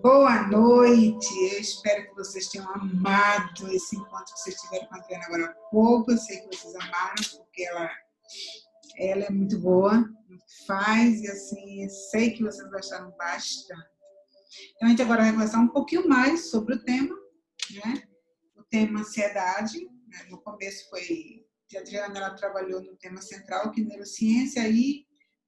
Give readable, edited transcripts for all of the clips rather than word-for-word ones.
Boa noite, eu espero que vocês tenham amado esse encontro que vocês tiveram com a Adriana agora há pouco. Eu sei que vocês amaram, porque ela é muito boa no que faz, e assim, eu sei que vocês gostaram bastante. Então, a gente agora vai conversar um pouquinho mais sobre o tema, né? O tema ansiedade, né? No começo foi, a Adriana ela trabalhou no tema central, que é neurociência, e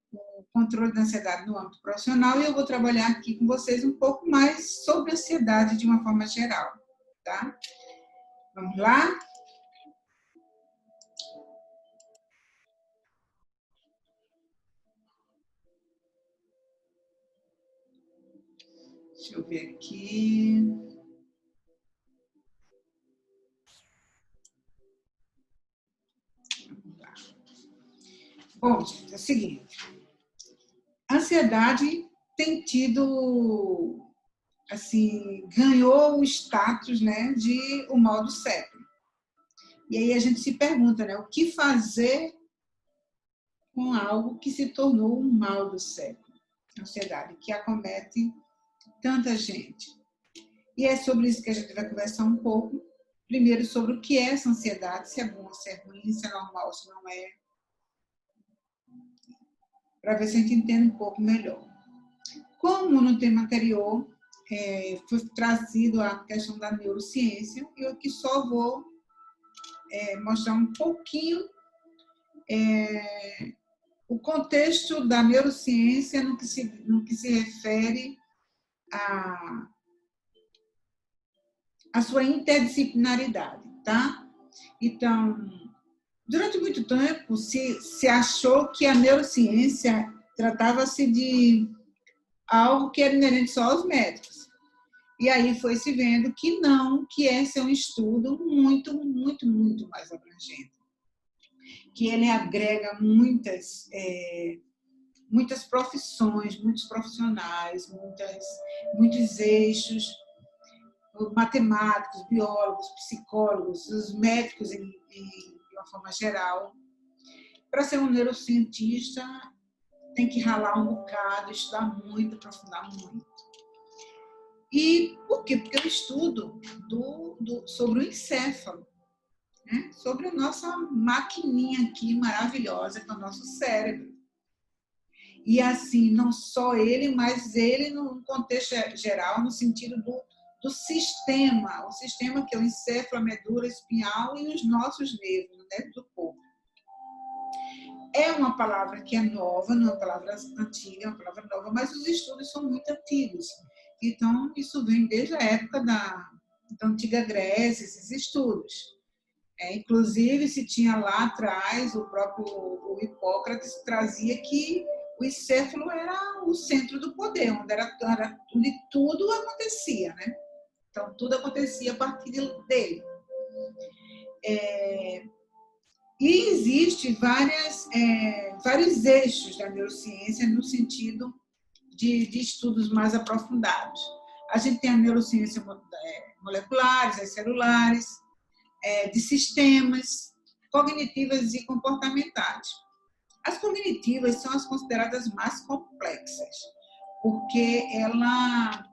o controle da ansiedade no âmbito profissional, e eu vou trabalhar aqui com vocês um pouco mais sobre ansiedade de uma forma geral, tá? Vamos lá? Deixa eu ver aqui. Bom, gente, é o seguinte. A ansiedade tem tido, assim, ganhou o status, né, de o mal do século. E aí a gente se pergunta, né, o que fazer com algo que se tornou um mal do século? A ansiedade, que acomete tanta gente. E é sobre isso que a gente vai conversar um pouco. Primeiro, sobre o que é essa ansiedade, se é bom, se é ruim, se é normal, se não é. Para ver se a gente entende um pouco melhor. Como no tema anterior, foi trazido a questão da neurociência, eu aqui só vou mostrar um pouquinho o contexto da neurociência no que se refere à sua interdisciplinaridade, tá? Então, durante muito tempo se achou que a neurociência tratava-se de algo que era inerente só aos médicos. E aí foi se vendo que não, que esse é um estudo muito, muito, muito mais abrangente. Que ele agrega muitas profissões, muitos profissionais, muitos eixos, matemáticos, biólogos, psicólogos, os médicos de uma forma geral. Para ser um neurocientista, tem que ralar um bocado, estudar muito, aprofundar muito. E por quê? Porque eu estudo sobre o encéfalo, né? Sobre a nossa maquininha aqui maravilhosa, que é o nosso cérebro. E assim, não só ele, mas ele no contexto geral, no sentido do sistema, o sistema que é o encéfalo, a medula espinhal e os nossos nervos, né, do corpo. É uma palavra que é nova, não é uma palavra antiga, é uma palavra nova, mas os estudos são muito antigos. Então, isso vem desde a época da antiga Grécia, esses estudos. Inclusive, se tinha lá atrás, o próprio Hipócrates trazia que o encéfalo era o centro do poder, onde tudo acontecia, né? Então, tudo acontecia a partir dele. E existem vários eixos da neurociência no sentido de estudos mais aprofundados. A gente tem a neurociência moleculares, as celulares, de sistemas, cognitivas e comportamentais. As cognitivas são as consideradas mais complexas, porque ela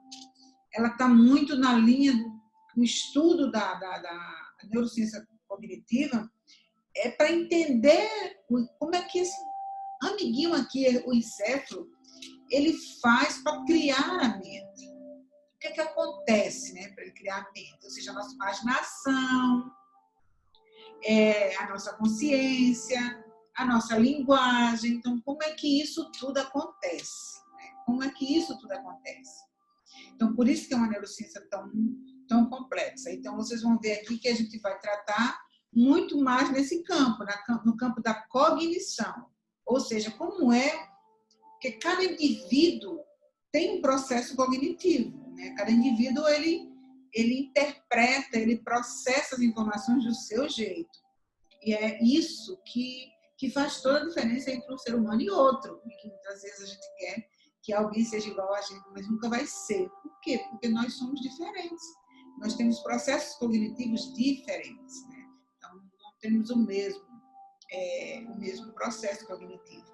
está muito na linha do estudo da neurociência cognitiva, para entender como é que esse amiguinho aqui, o encéfalo, ele faz para criar a mente. O que é que acontece, né, para ele criar a mente? Ou seja, a nossa imaginação, a nossa consciência, a nossa linguagem. Então, como é que isso tudo acontece? Como é que isso tudo acontece? Então, por isso que é uma neurociência tão complexa. Então, vocês vão ver aqui que a gente vai tratar muito mais nesse campo, no campo da cognição. Ou seja, como é que cada indivíduo tem um processo cognitivo, né? Cada indivíduo, ele interpreta, ele processa as informações do seu jeito. E é isso que faz toda a diferença entre um ser humano e outro. E que muitas vezes a gente quer que alguém seja igual a gente, mas nunca vai ser. Por quê? Porque nós somos diferentes. Nós temos processos cognitivos diferentes, né? Então, não temos o mesmo processo cognitivo.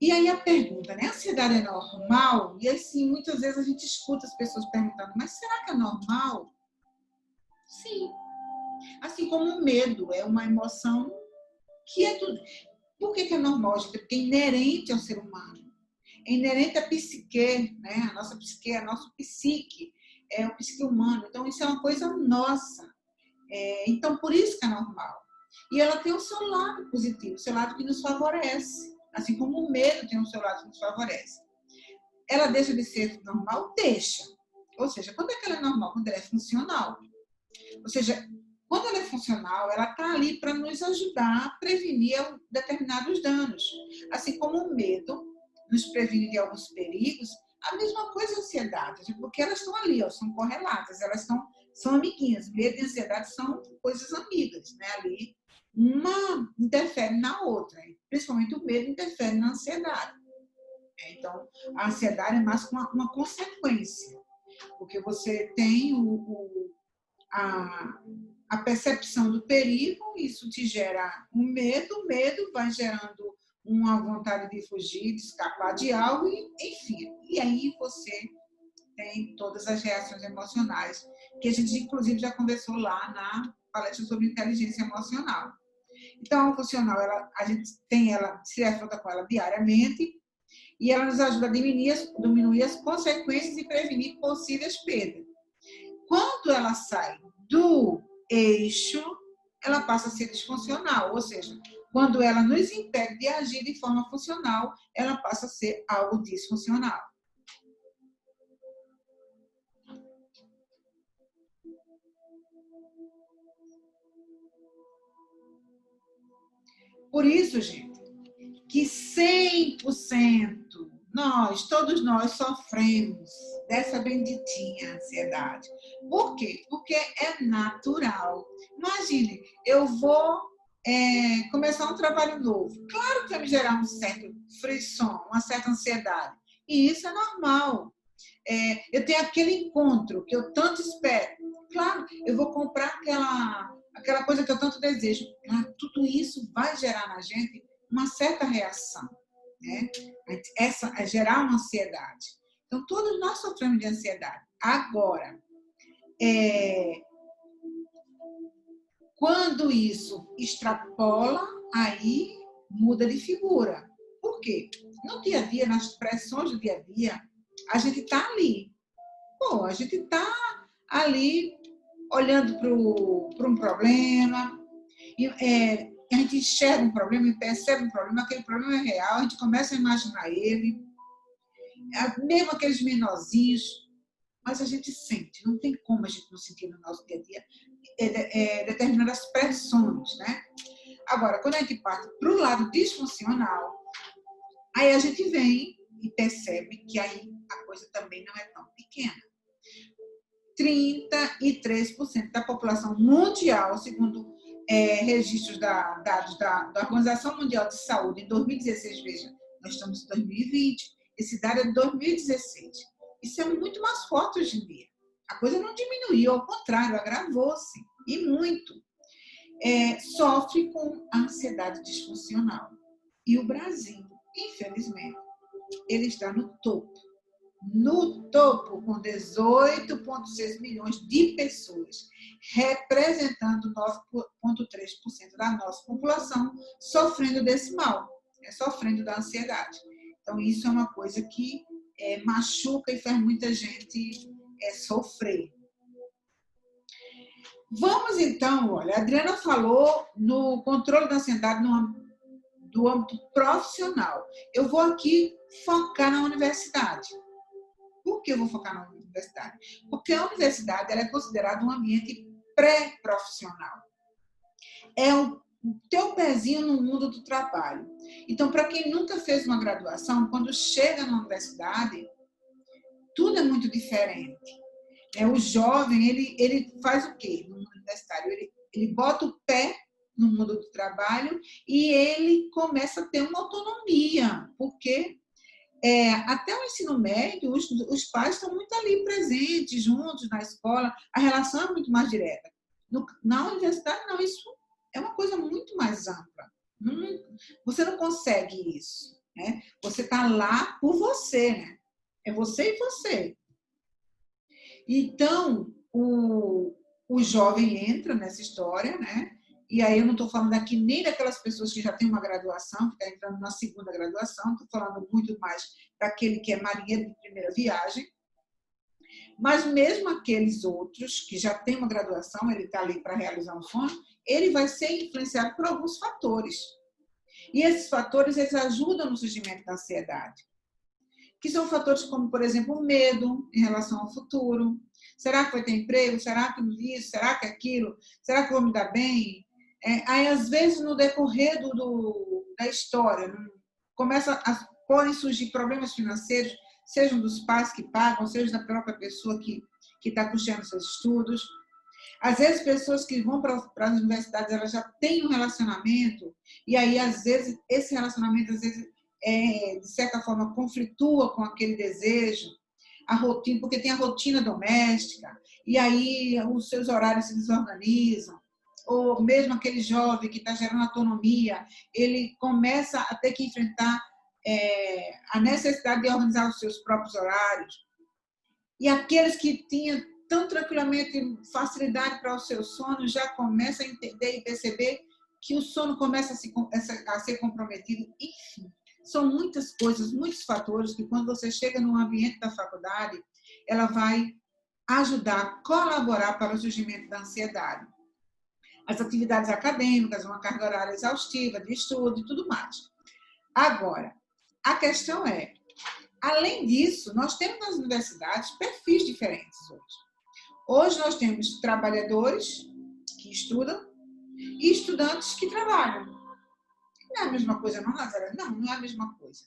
E aí a pergunta, né? A ansiedade é normal? E assim, muitas vezes a gente escuta as pessoas perguntando, mas será que é normal? Sim. Assim como o medo é uma emoção que é tudo. Por que é normal, gente? Porque é inerente ao ser humano. É inerente à psique, né? A nossa psique, a nossa psique, é o psique humano. Então, isso é uma coisa nossa. Então, por isso que é normal. E ela tem o seu lado positivo, o seu lado que nos favorece. Assim como o medo tem o seu lado que nos favorece. Ela deixa de ser normal? Deixa. Ou seja, quando é que ela é normal? Quando ela é funcional. Ou seja, quando ela é funcional, ela está ali para nos ajudar a prevenir determinados danos. Assim como o medo nos previne de alguns perigos, a mesma coisa a ansiedade, porque elas estão ali, ó, são correlatas, elas são amiguinhas. Medo e ansiedade são coisas amigas, né? Ali, uma interfere na outra, principalmente o medo interfere na ansiedade. Então, a ansiedade é mais uma consequência, porque você tem a percepção do perigo, isso te gera um medo, o medo vai gerando uma vontade de fugir, de escapar de algo, enfim. E aí você tem todas as reações emocionais, que a gente inclusive já conversou lá na palestra sobre inteligência emocional. Então, a funcional, a gente tem ela, se afronta com ela diariamente, e ela nos ajuda a diminuir as consequências e prevenir possíveis perdas. Quando ela sai do eixo, ela passa a ser disfuncional, ou seja, quando ela nos impede de agir de forma funcional, ela passa a ser algo disfuncional. Por isso, gente, que 100% todos nós sofremos dessa benditinha ansiedade. Por quê? Porque é natural. Imagine, eu vou começar um trabalho novo. Claro que vai me gerar um certo frisson, uma certa ansiedade. E isso é normal. Eu tenho aquele encontro que eu tanto espero. Claro, eu vou comprar aquela coisa que eu tanto desejo. Claro, tudo isso vai gerar na gente uma certa reação, né? Essa é gerar uma ansiedade. Então, todos nós sofremos de ansiedade. Agora, quando isso extrapola, aí muda de figura. Por quê? No dia a dia, nas pressões do dia a dia, a gente está ali. Pô, a gente está ali olhando para um problema, e, a gente enxerga um problema e percebe um problema, aquele problema é real, a gente começa a imaginar ele, mesmo aqueles menorzinhos, mas a gente sente, não tem como a gente não sentir no nosso dia a dia determinadas pressões, né? Agora, quando a gente parte para o lado disfuncional, aí a gente vem e percebe que aí a coisa também não é tão pequena. 33% da população mundial, segundo registros dados da Organização Mundial de Saúde, em 2016, veja, nós estamos em 2020, esse dado é de 2016. Isso é muito mais forte hoje em dia. A coisa não diminuiu, ao contrário, agravou-se, e muito. Sofre com ansiedade disfuncional. E o Brasil, infelizmente, ele está no topo, com 18,6 milhões de pessoas, representando 9,3% da nossa população, sofrendo desse mal, sofrendo da ansiedade. Então, isso é uma coisa que machuca e faz muita gente sofrer. Vamos então, olha, a Adriana falou no controle da ansiedade do âmbito profissional. Eu vou aqui focar na universidade. Por que eu vou focar na universidade? Porque a universidade ela é considerada um ambiente pré-profissional. É o teu pezinho no mundo do trabalho. Então, para quem nunca fez uma graduação, quando chega na universidade, tudo é muito diferente. O jovem, ele faz o quê no mundo universitário? Ele bota o pé no mundo do trabalho e ele começa a ter uma autonomia, porque até o ensino médio, os pais estão muito ali presentes, juntos na escola, a relação é muito mais direta. Na universidade, não, isso é uma coisa muito mais ampla. Você não consegue isso. né? Você está lá por você, né? É você e você. Então, o jovem entra nessa história, né? E aí eu não estou falando aqui nem daquelas pessoas que já têm uma graduação, que está entrando na segunda graduação, estou falando muito mais daquele que é marinheiro de primeira viagem. Mas mesmo aqueles outros que já têm uma graduação, ele está ali para realizar um sonho, ele vai ser influenciado por alguns fatores. E esses fatores, eles ajudam no surgimento da ansiedade. Que são fatores como, por exemplo, o medo em relação ao futuro. Será que vai ter emprego? Será que isso? Será que aquilo? Será que vou me dar bem? Aí, às vezes, no decorrer da história, podem surgir problemas financeiros, sejam dos pais que pagam, seja da própria pessoa que está custeando seus estudos. Às vezes, pessoas que vão para as universidades, elas já têm um relacionamento, e aí, às vezes, esse relacionamento, às vezes, de certa forma, conflitua com aquele desejo, a rotina, porque tem a rotina doméstica, e aí os seus horários se desorganizam, ou mesmo aquele jovem que está gerando autonomia, ele começa a ter que enfrentar a necessidade de organizar os seus próprios horários. E aqueles que tinham tão tranquilamente facilidade para o seu sono já começam a entender e perceber que o sono começa a ser comprometido. Enfim, são muitas coisas, muitos fatores que quando você chega no ambiente da faculdade, ela vai ajudar, colaborar para o surgimento da ansiedade. As atividades acadêmicas, uma carga horária exaustiva de estudo e tudo mais. Agora, a questão é, além disso, nós temos nas universidades perfis diferentes hoje. Hoje nós temos trabalhadores que estudam e estudantes que trabalham. Não é a mesma coisa, não, Nazaré? Não, não é a mesma coisa.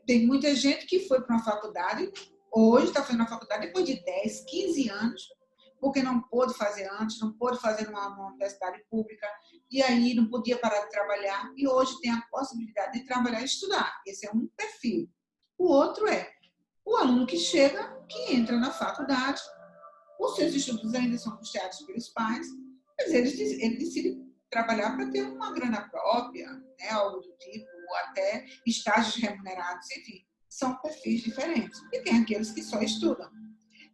Tem muita gente que foi para uma faculdade, hoje está fazendo uma faculdade depois de 10, 15 anos, porque não pôde fazer antes, não pôde fazer numa universidade pública, e aí não podia parar de trabalhar, e hoje tem a possibilidade de trabalhar e estudar. Esse é um perfil. O outro é o aluno que chega, que entra na faculdade, os seus estudos ainda são custeados pelos pais, mas ele decide trabalhar para ter uma grana própria, né, algo do tipo, ou até estágios remunerados, enfim, são perfis diferentes. E tem aqueles que só estudam.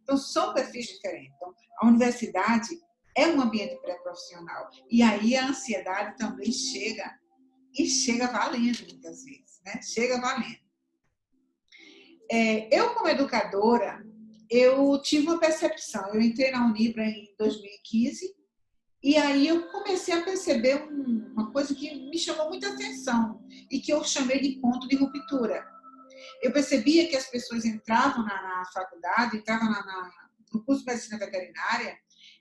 Então, são perfis diferentes. Então, a universidade é um ambiente pré-profissional. E aí a ansiedade também chega, e chega valendo muitas vezes, né? Chega valendo. Eu, como educadora, eu tive uma percepção. Eu entrei na Unibra em 2015 e aí eu comecei a perceber uma coisa que me chamou muita atenção e que eu chamei de ponto de ruptura. Eu percebia que as pessoas entravam na faculdade, entravam no curso de medicina veterinária,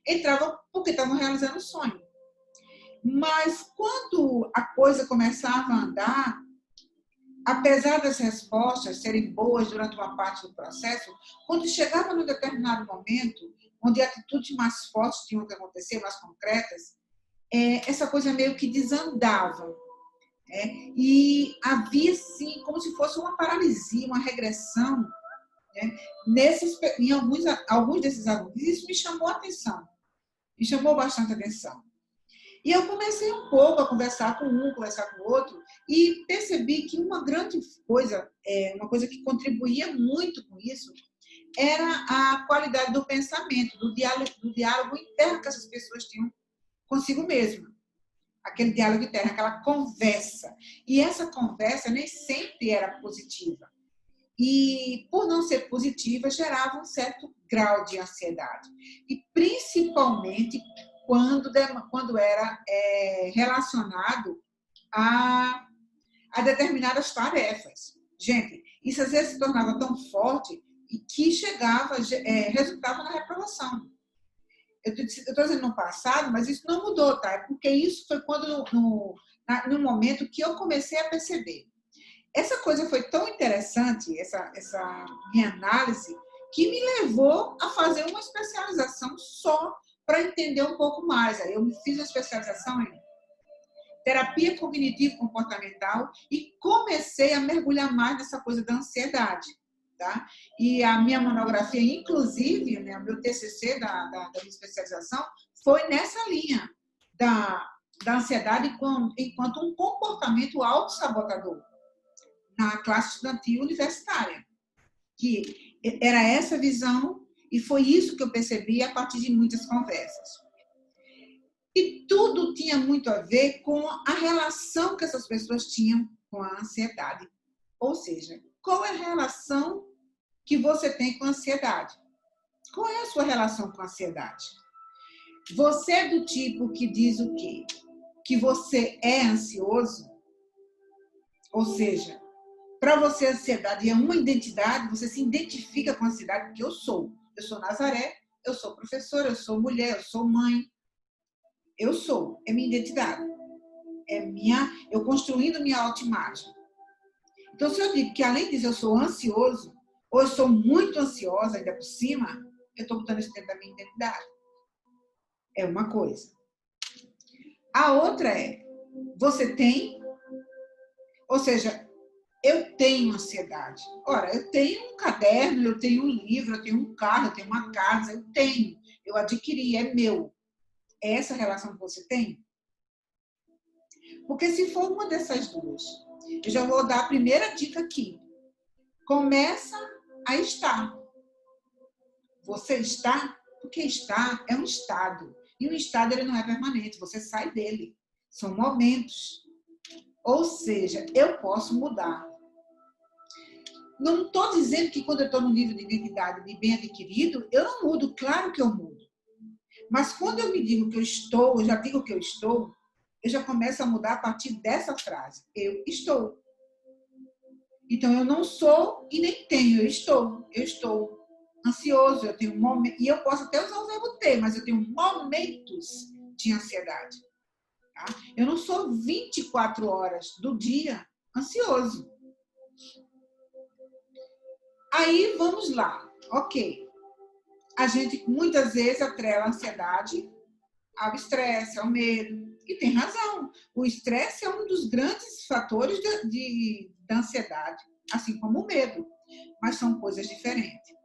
entravam porque estavam realizando o sonho. Mas quando a coisa começava a andar, apesar das respostas serem boas durante uma parte do processo, quando chegava num determinado momento, onde atitudes mais fortes tinham que acontecer, mais concretas, essa coisa meio que desandava. E havia, sim, como se fosse uma paralisia, uma regressão, né, em alguns desses alunos. Isso me chamou a atenção, me chamou bastante atenção. E eu comecei um pouco a conversar com um, conversar com o outro, e percebi que uma grande coisa, uma coisa que contribuía muito com isso, era a qualidade do pensamento, do diálogo interno que essas pessoas tinham consigo mesmas. Aquele diálogo interno, aquela conversa. E essa conversa nem sempre era positiva. E, por não ser positiva, gerava um certo grau de ansiedade. E, principalmente, quando era relacionado a determinadas tarefas. Gente, isso às vezes se tornava tão forte e que resultava na reprovação. Eu estou dizendo no passado, mas isso não mudou, tá? Porque isso foi quando, no momento que eu comecei a perceber. Essa coisa foi tão interessante, essa minha análise, que me levou a fazer uma especialização só para entender um pouco mais. Aí eu fiz uma especialização em terapia cognitivo-comportamental e comecei a mergulhar mais nessa coisa da ansiedade. Tá? E a minha monografia, inclusive, né, o meu TCC da minha especialização, foi nessa linha da ansiedade enquanto um comportamento autossabotador. na classe estudantil universitária, que era essa a visão, e foi isso que eu percebi a partir de muitas conversas. E tudo tinha muito a ver com a relação que essas pessoas tinham com a ansiedade. Ou seja, qual é a relação que você tem com a ansiedade? Qual é a sua relação com a ansiedade? Você é do tipo que diz o quê? Que você é ansioso? Ou seja, para você a ansiedade é uma identidade, você se identifica com a ansiedade, porque eu sou. Eu sou Nazaré, eu sou professora, eu sou mulher, eu sou mãe. Eu sou, é minha identidade. Eu construindo minha autoimagem. Então, se eu digo que além disso eu sou ansioso, ou eu sou muito ansiosa ainda por cima, eu estou botando isso dentro da minha identidade. É uma coisa. A outra é, você tem, ou seja, eu tenho ansiedade. Ora, eu tenho um caderno, eu tenho um livro, eu tenho um carro, eu tenho uma casa, eu adquiri, é meu. É essa relação que você tem? Porque se for uma dessas duas, eu já vou dar a primeira dica aqui. Começa a estar. Você está, porque estar é um estado. E um estado ele não é permanente, você sai dele. São momentos. Ou seja, eu posso mudar. Não estou dizendo que quando eu estou no nível de identidade de bem adquirido, eu não mudo, claro que eu mudo. Mas quando eu me digo que eu estou, eu já digo que eu já começo a mudar a partir dessa frase. Eu estou. Então, eu não sou e nem tenho, eu estou. Eu estou ansioso, eu tenho momentos, e eu posso até usar o verbo ter, mas eu tenho momentos de ansiedade. Tá? Eu não sou 24 horas do dia ansioso. Aí, vamos lá. Ok. A gente muitas vezes atrela a ansiedade ao estresse, ao medo. E tem razão. O estresse é um dos grandes fatores da ansiedade, assim como o medo. Mas são coisas diferentes.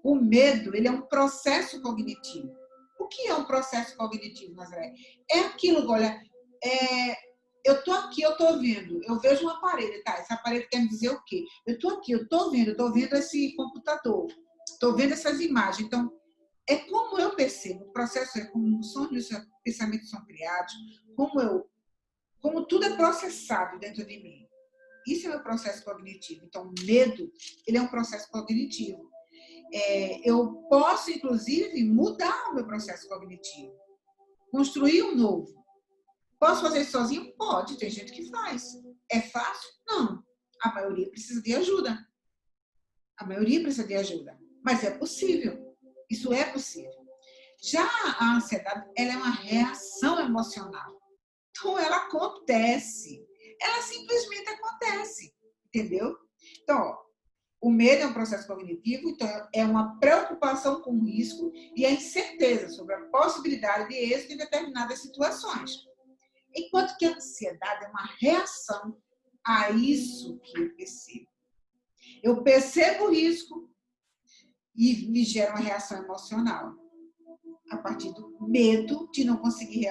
O medo, ele é um processo cognitivo. O que é um processo cognitivo, Nazaré? É aquilo, olha, eu estou aqui, eu estou vendo, eu vejo um aparelho, tá? Esse aparelho quer me dizer o quê? Eu estou aqui, eu estou vendo esse computador, estou vendo essas imagens. Então, é como eu percebo, o processo é como os pensamentos são criados, como tudo é processado dentro de mim. Isso é o meu processo cognitivo. Então, o medo, ele é um processo cognitivo. Eu posso, inclusive, mudar o meu processo cognitivo, construir um novo. Posso fazer isso sozinho? Pode, tem gente que faz. É fácil? Não. A maioria precisa de ajuda. A maioria precisa de ajuda. Mas é possível. Isso é possível. Já a ansiedade, ela é uma reação emocional. Então, ela acontece. Ela simplesmente acontece. Entendeu? Então, ó, o medo é um processo cognitivo, então é uma preocupação com o risco e a incerteza sobre a possibilidade de êxito em determinadas situações. Enquanto que a ansiedade é uma reação a isso que eu percebo. Eu percebo o risco e me gera uma reação emocional a partir do medo de não conseguir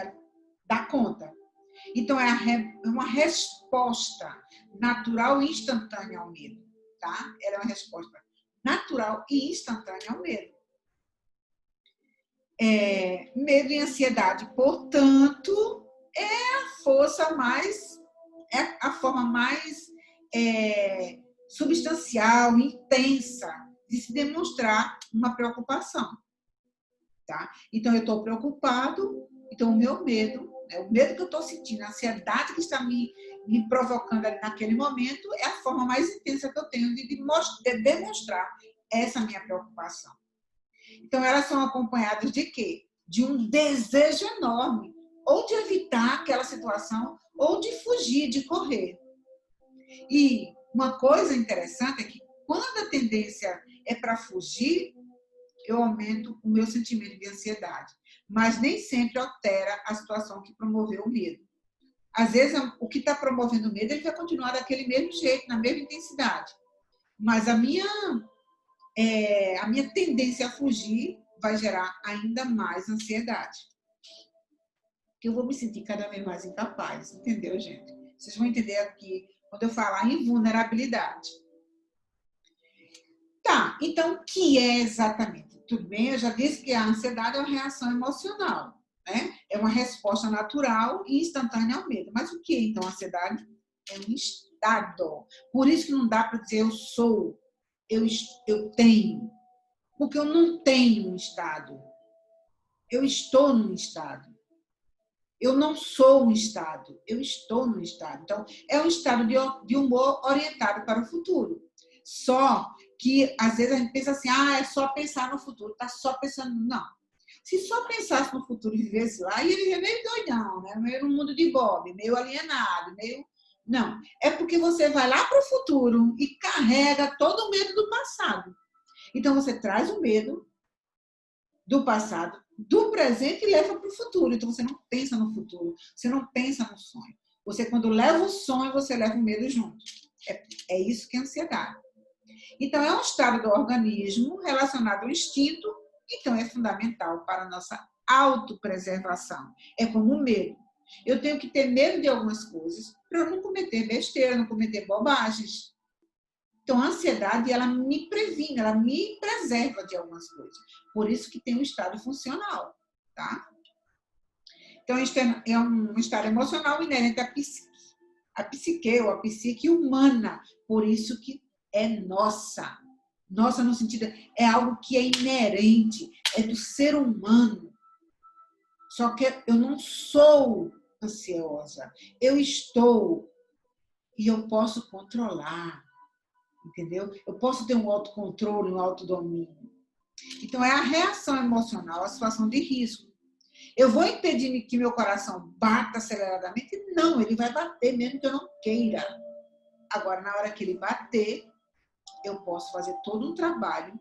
dar conta. Então, é uma resposta natural e instantânea ao medo. Tá? Ela é uma resposta natural e instantânea ao medo. Medo e ansiedade, portanto, é a forma mais substancial, intensa de se demonstrar uma preocupação. Tá? Então, eu estou preocupado, então o meu medo, o medo que eu estou sentindo, a ansiedade que está me provocando ali naquele momento, é a forma mais intensa que eu tenho de demonstrar essa minha preocupação. Então, elas são acompanhadas de quê? De um desejo enorme, ou de evitar aquela situação, ou de fugir, de correr. E uma coisa interessante é que quando a tendência é para fugir, eu aumento o meu sentimento de ansiedade. Mas nem sempre altera a situação que promoveu o medo. Às vezes, o que está promovendo o medo, ele vai continuar daquele mesmo jeito, na mesma intensidade. Mas a minha tendência a fugir vai gerar ainda mais ansiedade. Eu vou me sentir cada vez mais incapaz, entendeu, gente? Vocês vão entender aqui quando eu falar em vulnerabilidade. Tá, então, o que é exatamente? Tudo bem, eu já disse que a ansiedade é uma reação emocional, né? É uma resposta natural e instantânea ao medo. Mas o que é, então, a ansiedade? É um estado. Por isso que não dá para dizer eu sou, eu tenho. Porque eu não tenho um estado. Eu estou num estado. Eu não sou um estado, eu estou num estado. Então, é um estado de humor orientado para o futuro. Só que, às vezes, a gente pensa assim, é só pensar no futuro, está só pensando. Não. Se só pensasse no futuro e vivesse lá, ia viver meio doidão, né? Meio no mundo de Bob, meio alienado, meio... Não, é porque você vai lá para o futuro e carrega todo o medo do passado. Então, você traz o medo do passado, do presente e leva para o futuro. Então, você não pensa no futuro, você não pensa no sonho. Você, quando leva o sonho, você leva o medo junto. É isso que é ansiedade. Então, é um estado do organismo relacionado ao instinto, então é fundamental para a nossa autopreservação. É como o medo. Eu tenho que ter medo de algumas coisas para eu não cometer besteira, não cometer bobagens. Então, a ansiedade, ela me previne, ela me preserva de algumas coisas. Por isso que tem um estado funcional, tá? Então, é um estado emocional inerente à psique. A psique ou a psique humana. Por isso que é nossa. Nossa, no sentido, é algo que é inerente, é do ser humano. Só que eu não sou ansiosa. Eu estou e eu posso controlar. Entendeu? Eu posso ter um autocontrole, um autodomínio. Então, é a reação emocional à situação de risco. Eu vou impedir que meu coração bata aceleradamente? Não, ele vai bater mesmo que eu não queira. Agora, na hora que ele bater, eu posso fazer todo um trabalho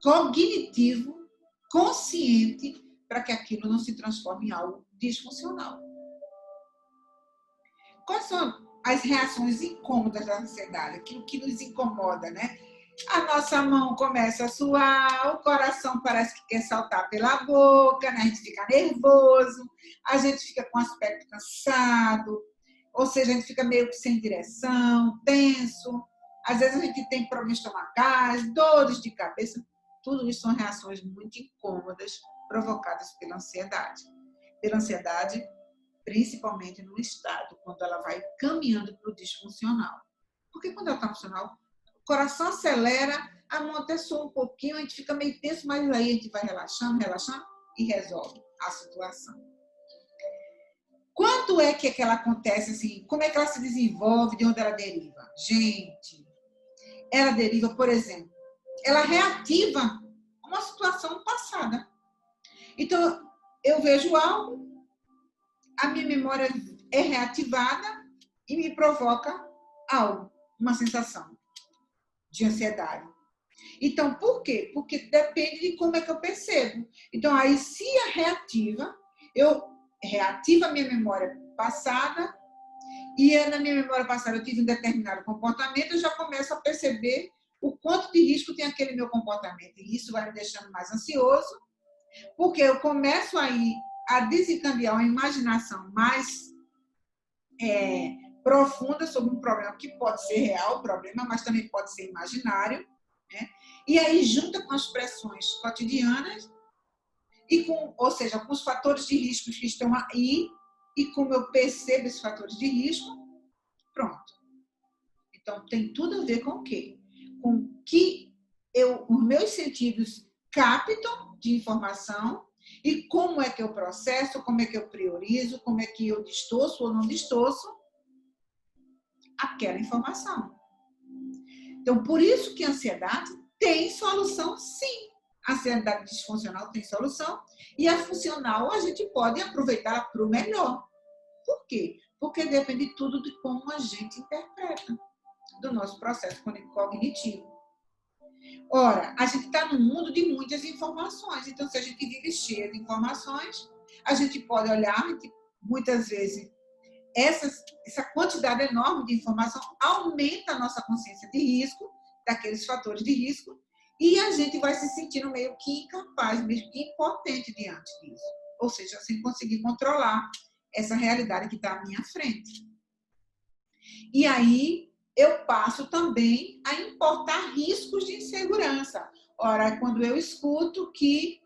cognitivo, consciente, para que aquilo não se transforme em algo disfuncional. Quais são as reações incômodas da ansiedade? Aquilo que nos incomoda, né? A nossa mão começa a suar, o coração parece que quer saltar pela boca, né? A gente fica nervoso, a gente fica com aspecto cansado, ou seja, a gente fica meio que sem direção, tenso. Às vezes a gente tem problemas estomacais, dores de cabeça. Tudo isso são reações muito incômodas provocadas pela ansiedade. Pela ansiedade, principalmente no estado, quando ela vai caminhando para o disfuncional. Porque quando ela está funcional, o coração acelera, a mão até soa um pouquinho, a gente fica meio tenso, mas aí a gente vai relaxando, relaxando e resolve a situação. Quando é que ela acontece assim? Como é que ela se desenvolve? De onde ela deriva? Gente, ela deriva, por exemplo, ela reativa uma situação passada. Então, eu vejo algo, a minha memória é reativada e me provoca algo, uma sensação de ansiedade. Então, por quê? Porque depende de como é que eu percebo. Então, aí, se é reativa, eu reativo a minha memória passada e na minha memória passada eu tive um determinado comportamento, eu já começo a perceber o quanto de risco tem aquele meu comportamento. E isso vai me deixando mais ansioso, porque eu começo aí a desencadear uma imaginação mais profunda sobre um problema que pode ser real, o problema, mas também pode ser imaginário, né? E aí junta com as pressões cotidianas e ou seja, com os fatores de risco que estão aí e como eu percebo esses fatores de risco, pronto. Então tem tudo a ver com o quê? Com o que os meus sentidos captam de informação e como é que eu processo, como é que eu priorizo, como é que eu distorço ou não distorço aquela informação. Então, por isso que a ansiedade tem solução, sim. A ansiedade disfuncional tem solução e a funcional a gente pode aproveitar para o melhor. Por quê? Porque depende tudo de como a gente interpreta do nosso processo cognitivo. Ora, a gente está num mundo de muitas informações, então se a gente vive cheia de informações, a gente pode olhar, muitas vezes, essa quantidade enorme de informação aumenta a nossa consciência de risco, daqueles fatores de risco, e a gente vai se sentindo meio que incapaz, meio que impotente diante disso. Ou seja, sem conseguir controlar essa realidade que está à minha frente. E aí eu passo também a importar riscos de insegurança. Ora, quando eu escuto que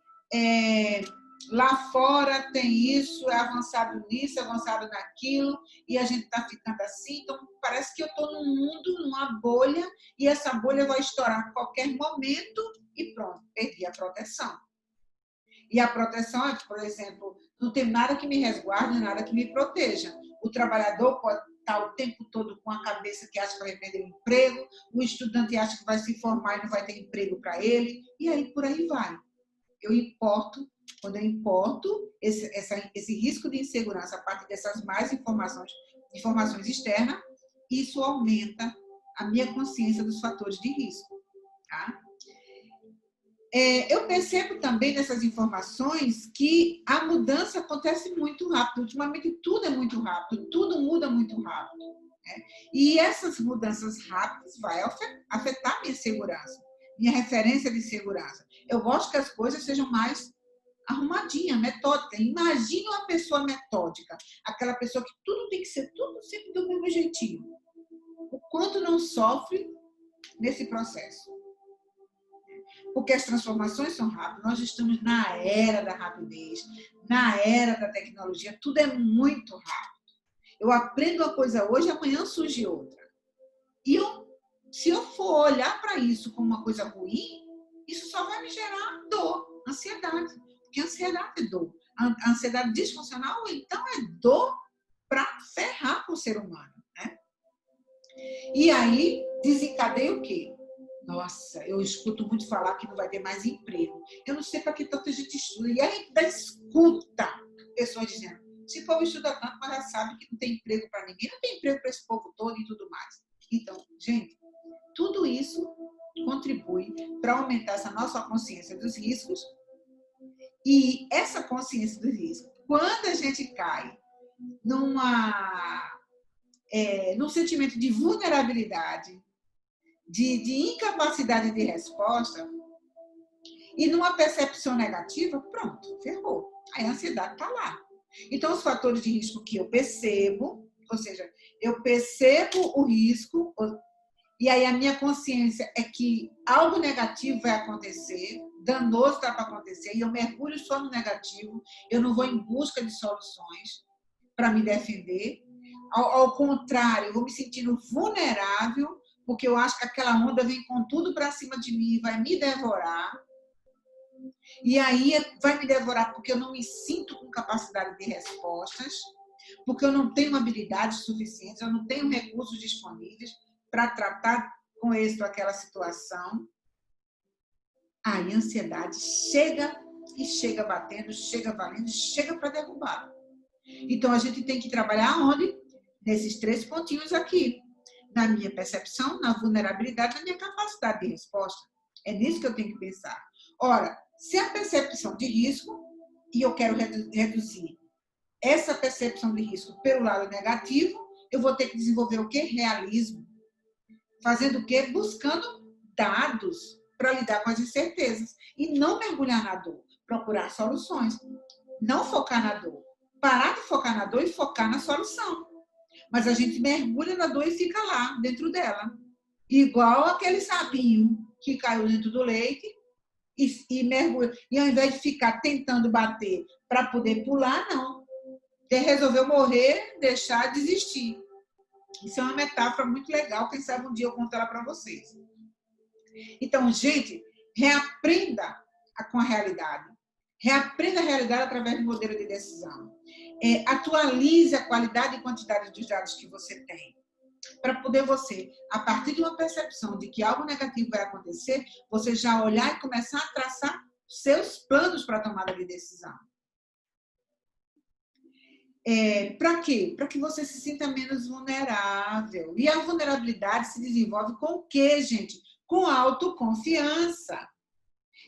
lá fora tem isso, é avançado nisso, é avançado naquilo, e a gente está ficando assim, então parece que eu estou num mundo, numa bolha, e essa bolha vai estourar a qualquer momento e pronto, perdi a proteção. E a proteção é, por exemplo, não tem nada que me resguarde, nada que me proteja. O trabalhador pode estar o tempo todo com a cabeça que acha que vai perder o emprego, o estudante acha que vai se formar e não vai ter emprego para ele, e aí por aí vai. Eu importo, quando eu importo esse risco de insegurança a partir dessas mais informações externas, isso aumenta a minha consciência dos fatores de risco. Tá? Eu percebo também nessas informações que a mudança acontece muito rápido. Ultimamente tudo é muito rápido, tudo muda muito rápido. Né? E essas mudanças rápidas vão afetar minha segurança, minha referência de segurança. Eu gosto que as coisas sejam mais arrumadinhas, metódicas. Imagine uma pessoa metódica, aquela pessoa que tudo tem que ser tudo sempre do mesmo jeitinho. O quanto não sofre nesse processo. Porque as transformações são rápidas, nós estamos na era da rapidez, na era da tecnologia, tudo é muito rápido. Eu aprendo uma coisa hoje, amanhã surge outra. E se eu for olhar para isso como uma coisa ruim, isso só vai me gerar dor, ansiedade. Porque a ansiedade é dor. A ansiedade disfuncional, então, é dor para ferrar com o ser humano. Né? E aí, desencadeia o quê? Nossa, eu escuto muito falar que não vai ter mais emprego. Eu não sei para que tanta gente estuda. E aí ainda escuta pessoas dizendo, esse povo estuda tanto, mas já sabe que não tem emprego para ninguém. Não tem emprego para esse povo todo e tudo mais. Então, gente, tudo isso contribui para aumentar essa nossa consciência dos riscos. E essa consciência dos riscos, quando a gente cai num sentimento de vulnerabilidade, de incapacidade de resposta e numa percepção negativa, pronto, ferrou. Aí a ansiedade está lá. Então, os fatores de risco que eu percebo, ou seja, eu percebo o risco e aí a minha consciência é que algo negativo vai acontecer, danoso está para acontecer, e eu mergulho só no negativo, eu não vou em busca de soluções para me defender. Ao contrário, eu vou me sentindo vulnerável, porque eu acho que aquela onda vem com tudo para cima de mim, vai me devorar. E aí vai me devorar porque eu não me sinto com capacidade de respostas, porque eu não tenho habilidades suficientes, eu não tenho recursos disponíveis para tratar com êxito aquela situação. Aí a ansiedade chega e chega batendo, chega valendo, chega para derrubar. Então a gente tem que trabalhar onde? Nesses 3 pontinhos aqui. Na minha percepção, na vulnerabilidade, na minha capacidade de resposta. É nisso que eu tenho que pensar. Ora, se a percepção de risco, e eu quero reduzir essa percepção de risco pelo lado negativo, eu vou ter que desenvolver o quê? Realismo. Fazendo o quê? Buscando dados para lidar com as incertezas. E não mergulhar na dor. Procurar soluções. Não focar na dor. Parar de focar na dor e focar na solução. Mas a gente mergulha na dor e fica lá, dentro dela. Igual aquele sapinho que caiu dentro do leite e mergulha. E ao invés de ficar tentando bater para poder pular, não. Ele resolveu morrer, deixar, desistir. Isso é uma metáfora muito legal. Quem sabe um dia eu conto ela para vocês. Então, gente, reaprenda com a realidade. Reaprenda a realidade através do modelo de decisão. Atualize a qualidade e quantidade dos dados que você tem. Para poder você, a partir de uma percepção de que algo negativo vai acontecer, você já olhar e começar a traçar seus planos para a tomada de decisão. Para quê? Para que você se sinta menos vulnerável. E a vulnerabilidade se desenvolve com o quê, gente? Com autoconfiança.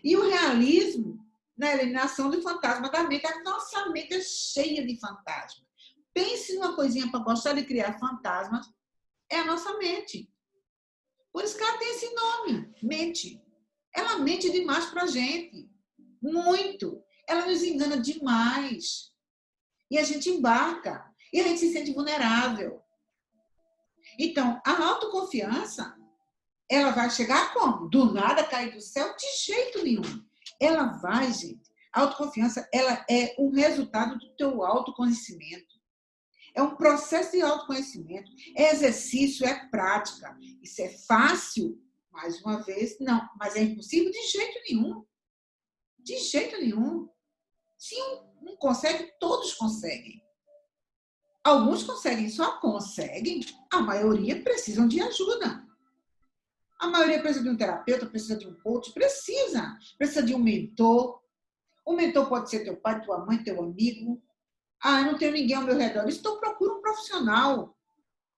E o realismo na eliminação do fantasma da mente. A nossa mente é cheia de fantasmas. Pense numa coisinha para gostar de criar fantasmas, é a nossa mente. Por isso que ela tem esse nome, mente. Ela mente demais para a gente. Muito. Ela nos engana demais. E a gente embarca. E a gente se sente vulnerável. Então, a autoconfiança, ela vai chegar como? Do nada cair do céu? De jeito nenhum. Ela vai, gente. A autoconfiança, ela é o resultado do teu autoconhecimento. É um processo de autoconhecimento. É exercício, é prática. Isso é fácil? Mais uma vez, não. Mas é impossível? De jeito nenhum. De jeito nenhum. Se um não consegue, todos conseguem. Alguns conseguem, só conseguem. A maioria precisam de ajuda. A maioria precisa de um terapeuta, precisa de um coach, precisa de um mentor. O mentor pode ser teu pai, tua mãe, teu amigo. Ah, eu não tenho ninguém ao meu redor. Então procura um profissional.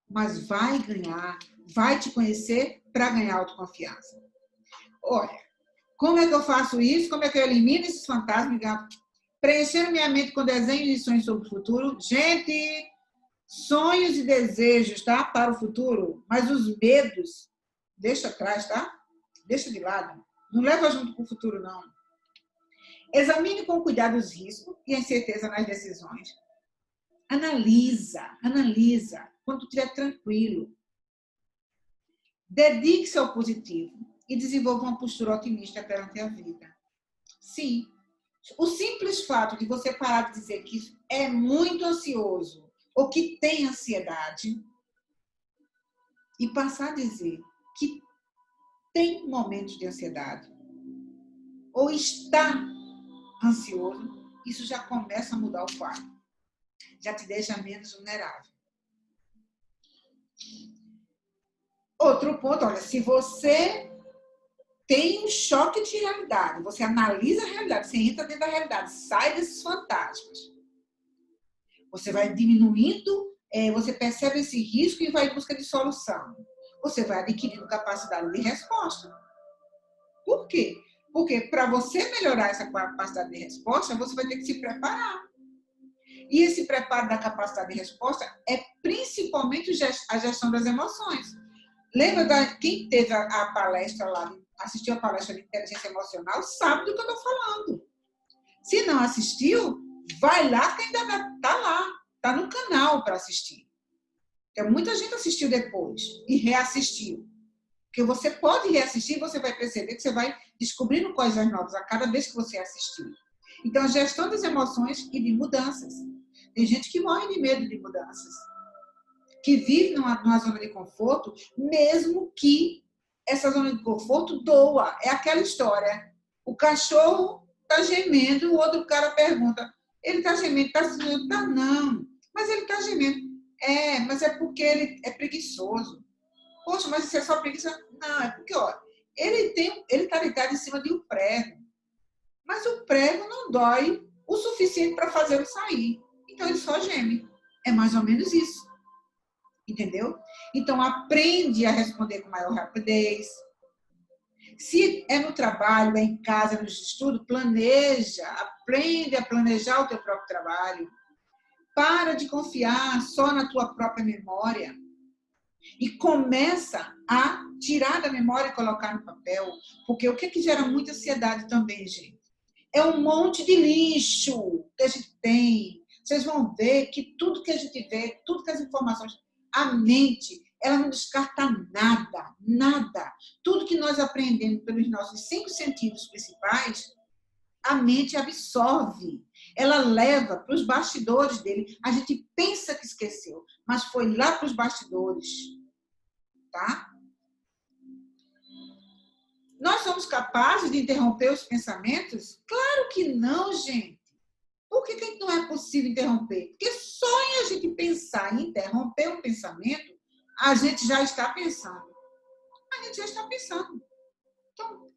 Mas vai ganhar, vai te conhecer para ganhar autoconfiança. Olha, como é que eu faço isso? Como é que eu elimino esses fantasmas? Preenchendo minha mente com desenhos e sonhos sobre o futuro. Gente, sonhos e desejos, tá? Para o futuro. Mas os medos, deixa atrás, tá? Deixa de lado. Não leva junto com o futuro, não. Examine com cuidado os riscos e a incerteza nas decisões. Analisa. Quando estiver tranquilo. Dedique-se ao positivo e desenvolva uma postura otimista perante a vida. Sim, o simples fato de você parar de dizer que é muito ansioso ou que tem ansiedade e passar a dizer que tem momentos de ansiedade ou está ansioso, isso já começa a mudar o quadro. Já te deixa menos vulnerável. Outro ponto, olha, se você tem um choque de realidade, você analisa a realidade, você entra dentro da realidade, sai desses fantasmas. Você vai diminuindo, você percebe esse risco e vai em busca de solução. Você vai adquirindo capacidade de resposta. Por quê? Porque para você melhorar essa capacidade de resposta, você vai ter que se preparar. E esse preparo da capacidade de resposta é principalmente a gestão das emoções. Lembra quem teve a palestra lá, assistiu a palestra de inteligência emocional, sabe do que eu estou falando. Se não assistiu, vai lá que ainda está lá, está no canal para assistir. Então, muita gente assistiu depois e reassistiu. Porque você pode reassistir e você vai perceber que você vai descobrindo coisas novas a cada vez que você assistir. Então, a gestão das emoções e de mudanças. Tem gente que morre de medo de mudanças, que vive numa zona de conforto, mesmo que essa zona de conforto doa. É aquela história. O cachorro está gemendo, o outro cara pergunta, ele está gemendo, está gemendo? Tá, não. Mas ele está gemendo. Mas é porque ele é preguiçoso. Poxa, mas isso é só preguiça? Não, é porque, ó, ele está deitado em cima de um prego. Mas o prego não dói o suficiente para fazê-lo sair. Então ele só geme. É mais ou menos isso. Entendeu? Então, aprende a responder com maior rapidez. Se é no trabalho, é em casa, é no estudo, planeja, aprende a planejar o teu próprio trabalho. Para de confiar só na tua própria memória. E começa a tirar da memória e colocar no papel. Porque o que gera muita ansiedade também, gente? É um monte de lixo que a gente tem. Vocês vão ver que tudo que a gente vê, tudo que as informações... A mente, ela não descarta nada. Tudo que nós aprendemos pelos nossos 5 sentidos principais, a mente absorve. Ela leva para os bastidores dele. A gente pensa que esqueceu, mas foi lá para os bastidores. Tá? Nós somos capazes de interromper os pensamentos? Claro que não, gente. Por que não é possível interromper? Porque só em a gente pensar em interromper um pensamento, a gente já está pensando. Então,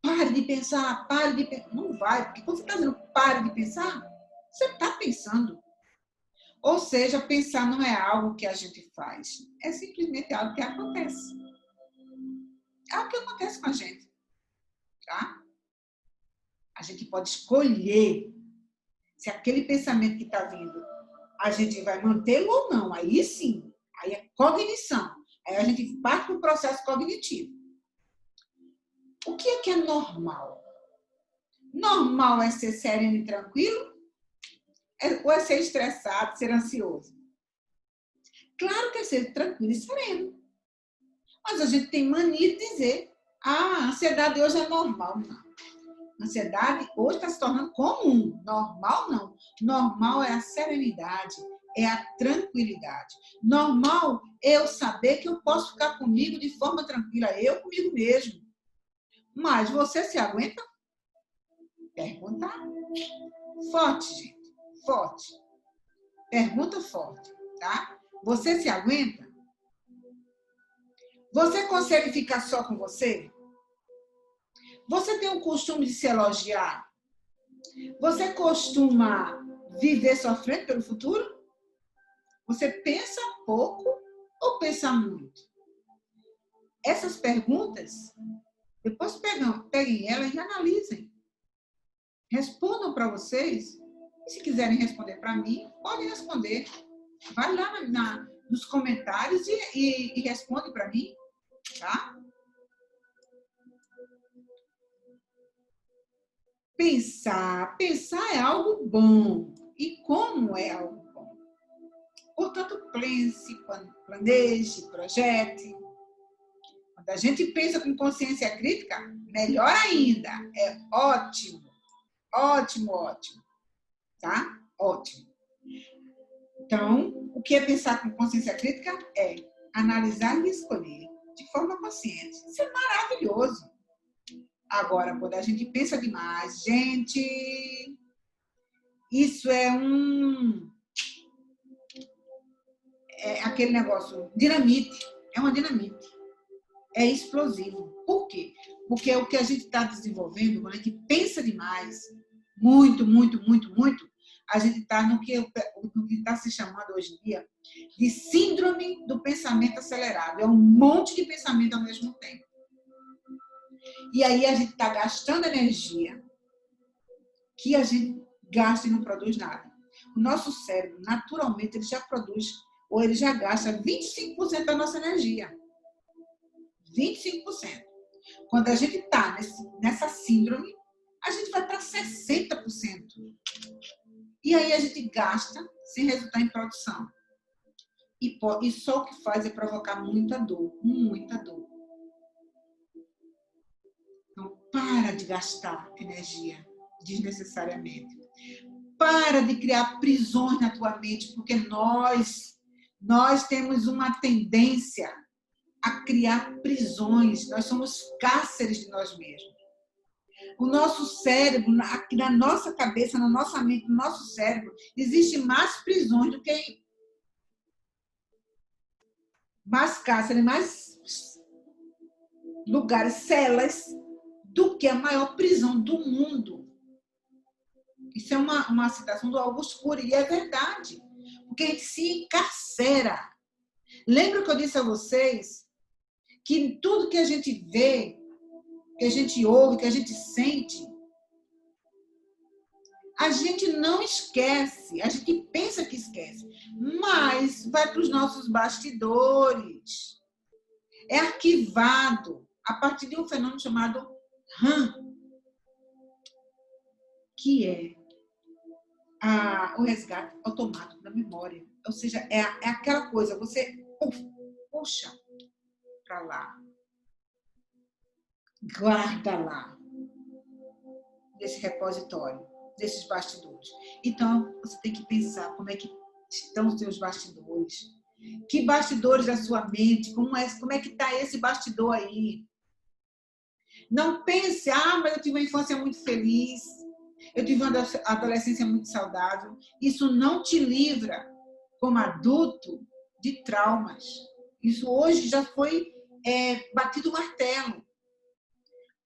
pare de pensar. Não vai, porque quando você está dizendo pare de pensar, você está pensando. Ou seja, pensar não é algo que a gente faz. É simplesmente algo que acontece. É algo que acontece com a gente. Tá? A gente pode escolher se aquele pensamento que está vindo, a gente vai mantê-lo ou não. Aí sim, aí é cognição. Aí a gente parte para o processo cognitivo. O que é normal? Normal é ser sereno e tranquilo? Ou é ser estressado, ser ansioso? Claro que é ser tranquilo e sereno. Mas a gente tem mania de dizer, a ansiedade hoje é normal. Não. A ansiedade hoje está se tornando comum. Normal não. Normal é a serenidade, é a tranquilidade. Normal é eu saber que eu posso ficar comigo de forma tranquila, eu comigo mesmo. Mas você se aguenta? Pergunta forte, gente. Forte. Pergunta forte, tá? Você se aguenta? Você consegue ficar só com você? Você tem o costume de se elogiar? Você costuma viver sofrendo pelo futuro? Você pensa pouco ou pensa muito? Essas perguntas, depois peguem elas e analisem. Respondam para vocês. E se quiserem responder para mim, podem responder. Vai lá nos comentários e responde para mim, tá? Pensar é algo bom. E como é algo bom? Portanto, pense, planeje, projete. Quando a gente pensa com consciência crítica, melhor ainda. É ótimo. Ótimo, ótimo. Tá? Ótimo. Então, o que é pensar com consciência crítica? É analisar e escolher de forma consciente. Isso é maravilhoso. Agora, quando a gente pensa demais, gente, isso é aquele negócio, dinamite. É uma dinamite. É explosivo. Por quê? Porque é o que a gente está desenvolvendo, quando a gente pensa demais, muito, muito, muito, muito, a gente está no que está se chamando hoje em dia de síndrome do pensamento acelerado. É um monte de pensamento ao mesmo tempo. E aí a gente está gastando energia que a gente gasta e não produz nada. O nosso cérebro, naturalmente, ele já produz, ou ele já gasta 25% da nossa energia. 25%. Quando a gente está nessa síndrome, a gente vai para 60%. E aí a gente gasta sem resultar em produção. E só o que faz é provocar muita dor, muita dor. Então, para de gastar energia desnecessariamente. Para de criar prisões na tua mente, porque nós temos uma tendência a criar prisões. Nós somos cárceres de nós mesmos. O nosso cérebro, aqui na nossa cabeça, na nossa mente, no nosso cérebro, existe mais prisões do que mais cárceres, mais lugares, celas, do que a maior prisão do mundo. Isso é uma citação do Augusto Cury, e é verdade, porque a gente se encarcera. Lembra que eu disse a vocês que tudo que a gente vê, que a gente ouve, que a gente sente, a gente não esquece, a gente pensa que esquece, mas vai para os nossos bastidores. É arquivado a partir de um fenômeno chamado RAM, que é o resgate automático da memória. Ou seja, é aquela coisa, você puxa para lá, guarda lá, nesse repositório, desses bastidores. Então, você tem que pensar como é que estão os seus bastidores. Que bastidores da sua mente? Como é que está esse bastidor aí? Não pense, mas eu tive uma infância muito feliz, eu tive uma adolescência muito saudável. Isso não te livra, como adulto, de traumas. Isso hoje já foi batido o martelo.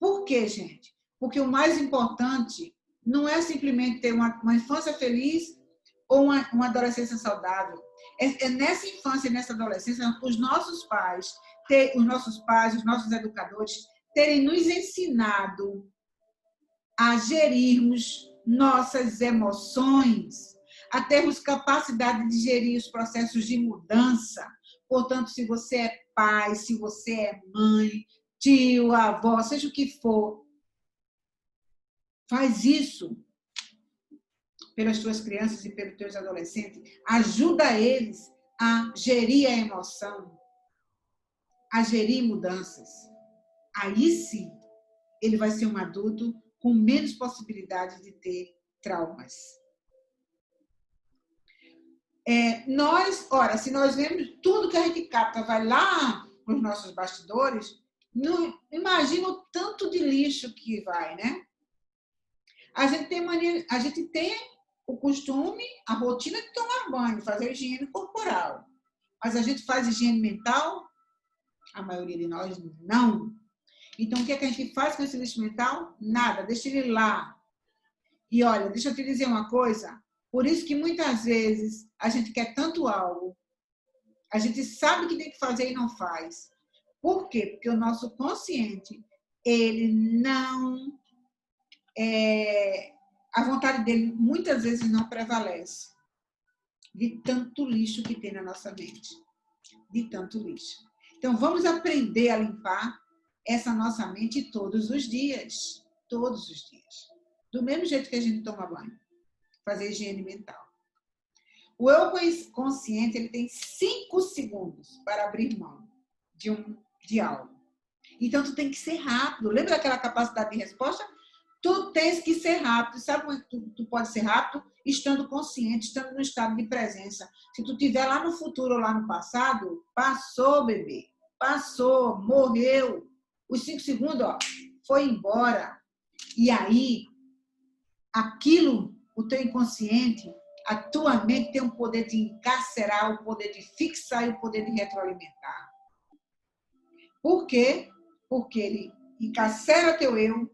Por quê, gente? Porque o mais importante não é simplesmente ter uma infância feliz ou uma adolescência saudável. É nessa infância e nessa adolescência os nossos pais, os nossos educadores, terem nos ensinado a gerirmos nossas emoções, a termos capacidade de gerir os processos de mudança. Portanto, se você é pai, se você é mãe, tio, avó, seja o que for, faz isso pelas tuas crianças e pelos teus adolescentes. Ajuda eles a gerir a emoção, a gerir mudanças, aí sim ele vai ser um adulto com menos possibilidade de ter traumas. Se nós vemos tudo que a gente capta, vai lá nos nossos bastidores, não, imagina o tanto de lixo que vai, né? A gente tem o costume, a rotina de tomar banho, fazer higiene corporal. Mas a gente faz higiene mental? A maioria de nós não. Então, o que a gente faz com esse lixo mental? Nada, deixa ele lá. E olha, deixa eu te dizer uma coisa, por isso que muitas vezes a gente quer tanto algo, a gente sabe que tem que fazer e não faz. Por quê? Porque o nosso consciente, ele não... a vontade dele muitas vezes não prevalece. De tanto lixo que tem na nossa mente. De tanto lixo. Então, vamos aprender a limpar essa nossa mente todos os dias. Todos os dias. Do mesmo jeito que a gente toma banho. Fazer higiene mental. O eu consciente, ele tem 5 segundos para abrir mão de algo. Então, tu tem que ser rápido. Lembra daquela capacidade de resposta? Tu tens que ser rápido. Sabe como tu pode ser rápido? Estando consciente, estando no estado de presença. Se tu estiver lá no futuro ou lá no passado, passou, bebê. Passou, morreu. Os 5 segundos, ó, foi embora. E aí, aquilo, o teu inconsciente, a tua mente tem o poder de encarcerar, o poder de fixar e o poder de retroalimentar. Por quê? Porque ele encarcera teu eu,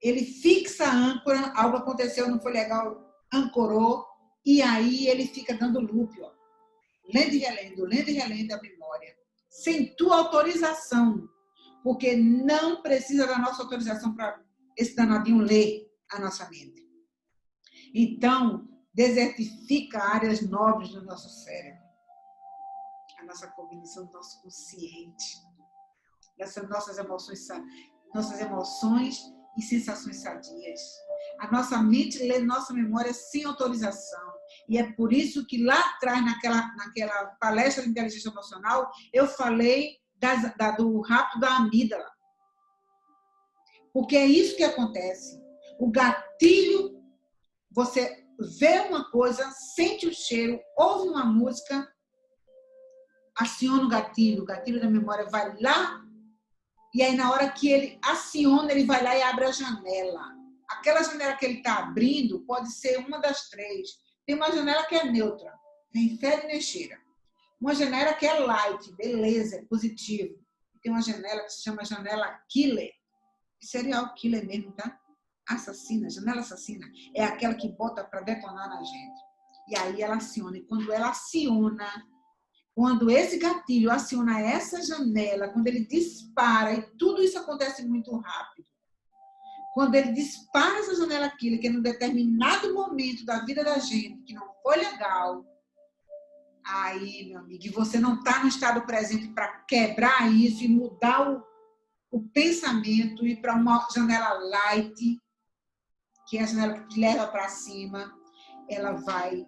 ele fixa a âncora, algo aconteceu, não foi legal, ancorou, e aí ele fica dando loop, ó. Lendo e relendo a memória. Sem tua autorização. Porque não precisa da nossa autorização para esse danadinho ler a nossa mente. Então, desertifica áreas nobres do nosso cérebro. A nossa cognição, do nosso consciente. Essas nossas emoções e sensações sadias. A nossa mente lê nossa memória sem autorização. E é por isso que lá atrás, naquela palestra de inteligência emocional, eu falei do rapto da amígdala. Porque é isso que acontece. O gatilho, você vê uma coisa, sente o cheiro, ouve uma música, aciona o gatilho da memória vai lá, e aí na hora que ele aciona, ele vai lá e abre a janela. Aquela janela que ele está abrindo pode ser uma das 3. Tem uma janela que é neutra, nem fede nem cheira. Uma janela que é light, beleza, é positivo. Tem uma janela que se chama janela killer. Serial killer mesmo, tá? Assassina, janela assassina. É aquela que bota para detonar na gente. E aí ela aciona. E quando ela aciona, quando esse gatilho aciona essa janela, quando ele dispara, e tudo isso acontece muito rápido, quando ele dispara essa janela killer, que é num determinado momento da vida da gente, que não foi legal, aí, meu amigo, e você não está no estado presente para quebrar isso e mudar o pensamento e para uma janela light, que é a janela que te leva para cima, ela vai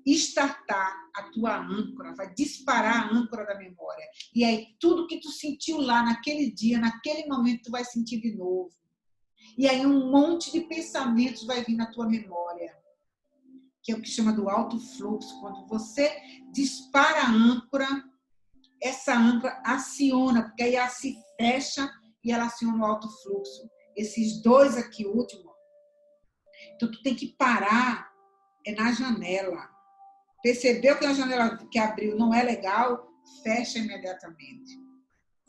estartar a tua âncora, vai disparar a âncora da memória. E aí tudo que tu sentiu lá naquele dia, naquele momento, tu vai sentir de novo. E aí um monte de pensamentos vai vir na tua memória, que é o que chama do alto fluxo. Quando você dispara a âncora, essa âncora aciona, porque aí ela se fecha e ela aciona o alto fluxo. Esses 2 aqui últimos. Então, tu tem que parar na janela. Percebeu que a janela que abriu não é legal? Fecha imediatamente.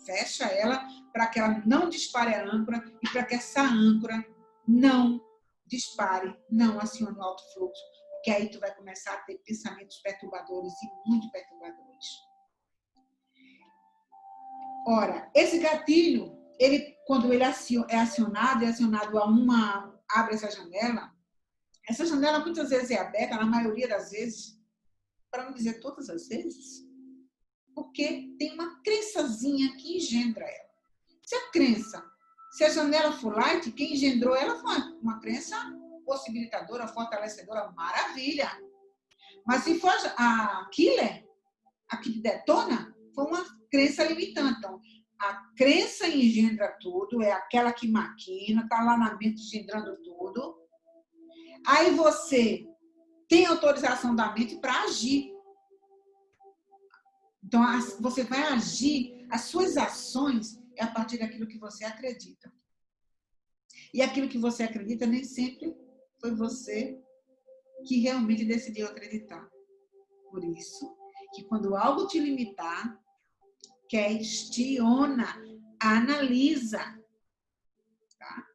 Fecha ela para que ela não dispare a âncora e para que essa âncora não dispare, não acione o alto fluxo. Porque aí tu vai começar a ter pensamentos perturbadores e muito perturbadores. Ora, esse gatilho, quando ele é acionado abre essa janela muitas vezes é aberta, na maioria das vezes, para não dizer todas as vezes, porque tem uma crençazinha que engendra ela. Se a janela for light, quem engendrou ela foi uma crença possibilitadora, fortalecedora, maravilha. Mas se for a killer, A que te detona foi uma crença limitante. Então, a crença engendra tudo, é aquela que maquina, está lá na mente engendrando tudo. Aí você tem autorização da mente para agir. Então, você vai agir, as suas ações é a partir daquilo que você acredita. E aquilo que você acredita nem sempre foi você que realmente decidiu acreditar. Por isso, que quando algo te limitar, questiona, analisa. Tá?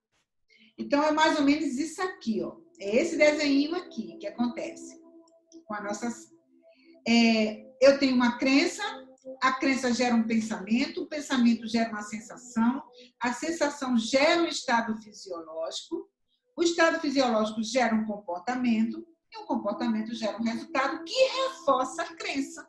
Então, é mais ou menos isso aqui, ó. É esse desenho aqui que acontece com as nossas... eu tenho uma crença, a crença gera um pensamento, o pensamento gera uma sensação, a sensação gera um estado fisiológico, o estado fisiológico gera um comportamento, e o comportamento gera um resultado que reforça a crença.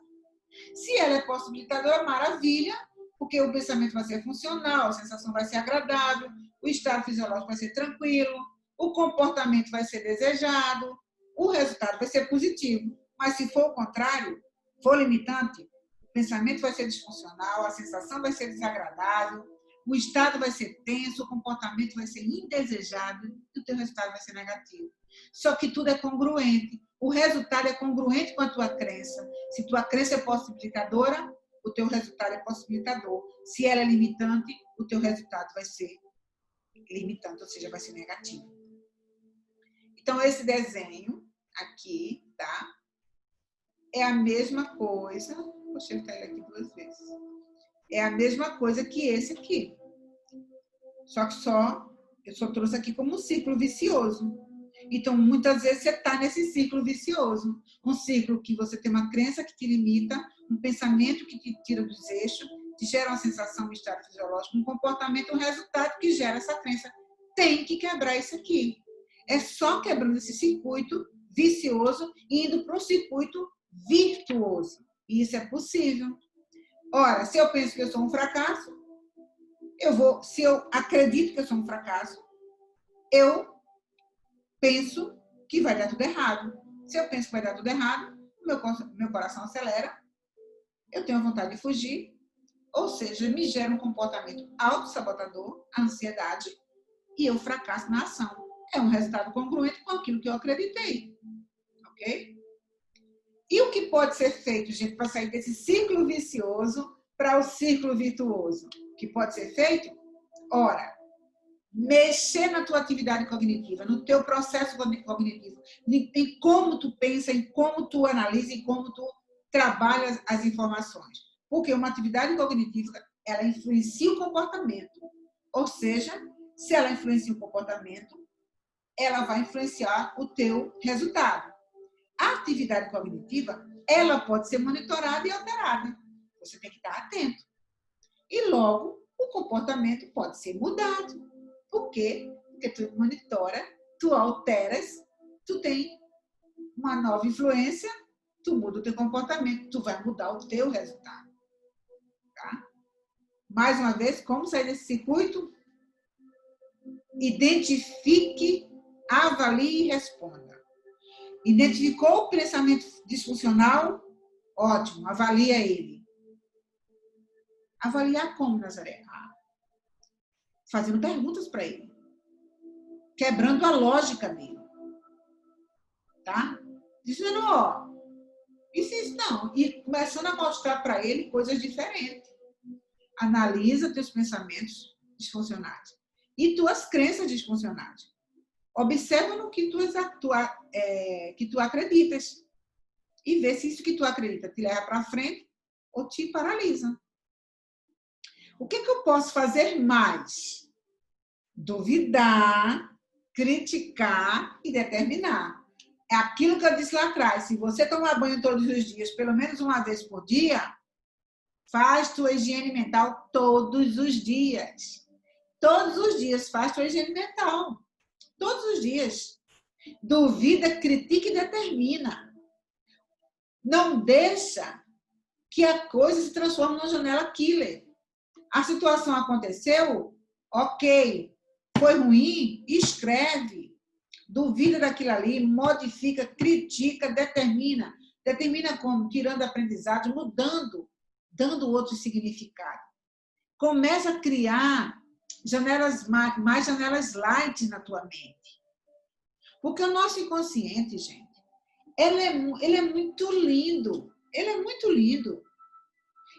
Se ela é possibilitadora, maravilha, porque o pensamento vai ser funcional, a sensação vai ser agradável, o estado fisiológico vai ser tranquilo, o comportamento vai ser desejado, o resultado vai ser positivo. Mas se for o contrário, for limitante, o pensamento vai ser disfuncional, a sensação vai ser desagradável, o estado vai ser tenso, o comportamento vai ser indesejado e o teu resultado vai ser negativo. Só que tudo é congruente. O resultado é congruente com a tua crença. Se tua crença é possibilitadora, o teu resultado é possibilitador. Se ela é limitante, o teu resultado vai ser limitante, ou seja, vai ser negativo. Então, esse desenho aqui, tá? É a mesma coisa... Vou acertar ele aqui 2 vezes. É a mesma coisa que esse aqui. Só que eu só trouxe aqui como um ciclo vicioso. Então, muitas vezes você está nesse ciclo vicioso. Um ciclo que você tem uma crença que te limita, um pensamento que te tira do eixo, te gera uma sensação, um estado fisiológico, um comportamento, um resultado que gera essa crença. Tem que quebrar isso aqui. É só quebrando esse circuito vicioso e indo para um circuito virtuoso. E isso é possível. Ora, se eu penso que eu sou um fracasso, se eu acredito que eu sou um fracasso, eu penso que vai dar tudo errado. Se eu penso que vai dar tudo errado, meu coração acelera, eu tenho vontade de fugir, ou seja, me gera um comportamento autossabotador, a ansiedade, e eu fracasso na ação. É um resultado congruente com aquilo que eu acreditei. Ok? E o que pode ser feito, gente, para sair desse ciclo vicioso para o ciclo virtuoso? O que pode ser feito? Ora, mexer na tua atividade cognitiva, no teu processo cognitivo, em como tu pensa, em como tu analisa, em como tu trabalha as informações. Porque uma atividade cognitiva, ela influencia o comportamento. Ou seja, se ela influencia o comportamento, ela vai influenciar o teu resultado. A atividade cognitiva, ela pode ser monitorada e alterada. Você tem que estar atento. E logo, o comportamento pode ser mudado. Por quê? Porque tu monitora, tu alteras, tu tem uma nova influência, tu muda o teu comportamento, tu vai mudar o teu resultado. Tá? Mais uma vez, como sair desse circuito? Identifique, avalie e responda. Identificou o pensamento disfuncional? Ótimo, avalia ele. Avaliar como, Nazaré? Fazendo perguntas para ele. Quebrando a lógica dele. Tá? Dizendo, ó, isso não. E começando a mostrar para ele coisas diferentes. Analisa teus pensamentos disfuncionais. E tuas crenças disfuncionais. Observa no que tu acreditas. E vê se isso que tu acredita te leva para frente ou te paralisa. O que eu posso fazer mais? Duvidar, criticar e determinar. É aquilo que eu disse lá atrás. Se você tomar banho todos os dias, pelo menos uma vez por dia, faz tua higiene mental todos os dias. Todos os dias faz tua higiene mental. Todos os dias. Duvida, critica e determina. Não deixa que a coisa se transforme numa janela killer. A situação aconteceu, ok. Foi ruim, escreve. Duvida daquilo ali, modifica, critica, determina. Determina como, tirando aprendizado, mudando, dando outro significado. Começa a criar janelas, mais janelas light na tua mente. Porque o nosso inconsciente, gente, ele é muito lindo. Ele é muito lindo.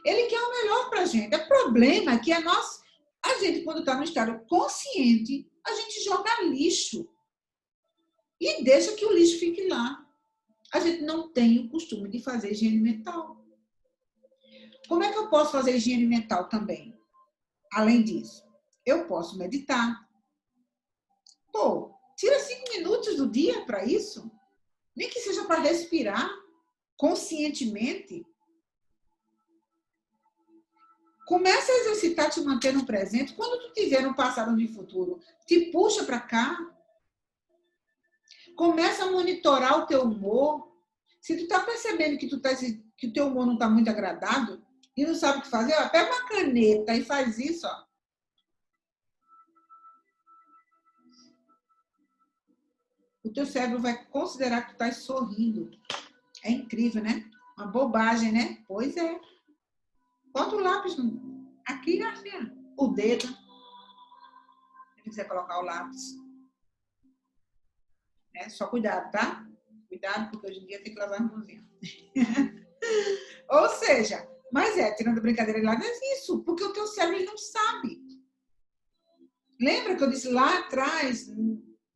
Ele quer o melhor para a gente. O problema é que a gente, quando está no estado consciente, a gente joga lixo. E deixa que o lixo fique lá. A gente não tem o costume de fazer higiene mental. Como é que eu posso fazer higiene mental também? Além disso, eu posso meditar. Pô, tira 5 minutos do dia para isso. Nem que seja para respirar conscientemente. Começa a exercitar te manter no presente. Quando tu tiver no passado ou no futuro, te puxa para cá. Começa a monitorar o teu humor. Se tu tá percebendo que o teu humor não está muito agradável e não sabe o que fazer, ó, pega uma caneta e faz isso, ó. O teu cérebro vai considerar que tu tá sorrindo. É incrível, né? Uma bobagem, né? Pois é. Bota o lápis aqui, assim, o dedo. Se quiser colocar o lápis. Só cuidado, tá? Cuidado, porque hoje em dia tem que lavar a mãozinha. Ou seja, mas tirando brincadeira de lado, é isso, porque o teu cérebro não sabe. Lembra que eu disse lá atrás,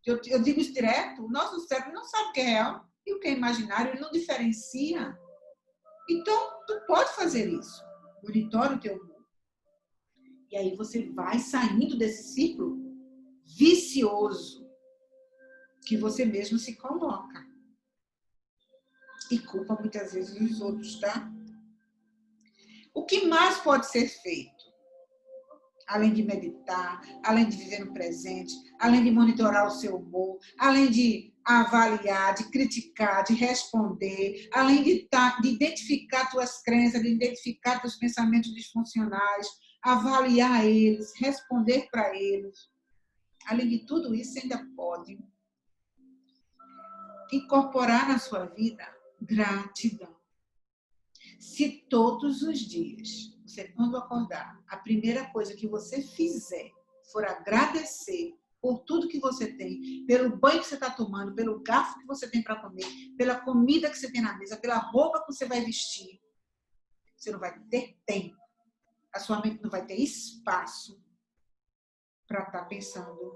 eu digo isso direto, o nosso cérebro não sabe o que é real e o que é imaginário, ele não diferencia. Então, tu pode fazer isso. Monitora o teu humor. E aí você vai saindo desse ciclo vicioso que você mesmo se coloca. E culpa muitas vezes os outros, tá? O que mais pode ser feito? Além de meditar, além de viver no presente, além de monitorar o seu humor, além de avaliar, de criticar, de responder, além de identificar tuas crenças, de identificar teus pensamentos disfuncionais, avaliar eles, responder para eles. Além de tudo isso, você ainda pode incorporar na sua vida gratidão. Se todos os dias, você quando acordar, a primeira coisa que você fizer for agradecer por tudo que você tem, pelo banho que você está tomando, pelo garfo que você tem para comer, pela comida que você tem na mesa, pela roupa que você vai vestir, você não vai ter tempo. A sua mente não vai ter espaço para estar pensando